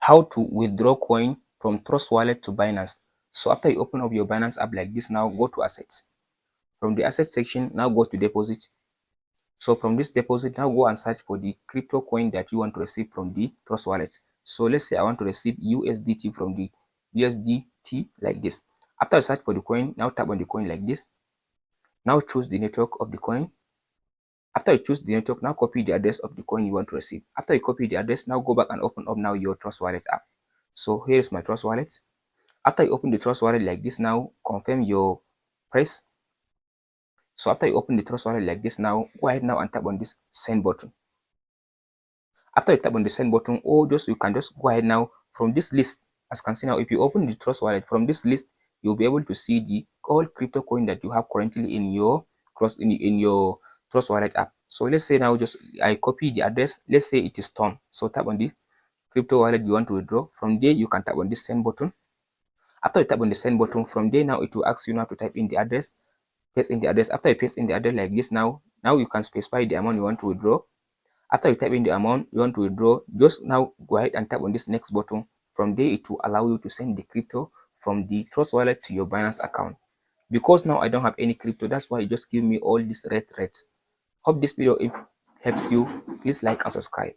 how to withdraw coin from Trust Wallet to Binance. So after you open up your Binance app like this, now go to assets. From the asset section, now go to deposit. So from this deposit, now go and search for the crypto coin that you want to receive from the Trust Wallet. So let's say I want to receive USDT from the USDT like this. After you search for the coin, now tap on the coin like this. Now choose the network of the coin. After you choose the network, now copy the address of the coin you want to receive. After you copy the address, now go back and open up now your Trust Wallet app. So here is my Trust Wallet. After you open the Trust Wallet like this, now confirm your price. So after you open the Trust Wallet like this, now go ahead now and tap on this send button. After you tap on the send button, or you can just go ahead now from this list. As you can see now, if you open the Trust Wallet from this list, you'll be able to see the all crypto coin that you have currently in your Trust Wallet app. So let's say now I copy the address. Let's say it is Ton. So tap on the crypto wallet you want to withdraw. From there, you can tap on this send button. After you tap on the send button, from there now it will ask you now to type in the address. Paste in the address. After you paste in the address like this, now you can specify the amount you want to withdraw. After you type in the amount you want to withdraw, just now go ahead and tap on this next button. From there, it will allow you to send the crypto from the Trust Wallet to your Binance account. Because now I don't have any crypto, that's why it just give me all this red. Hope this video helps you. Please like and subscribe.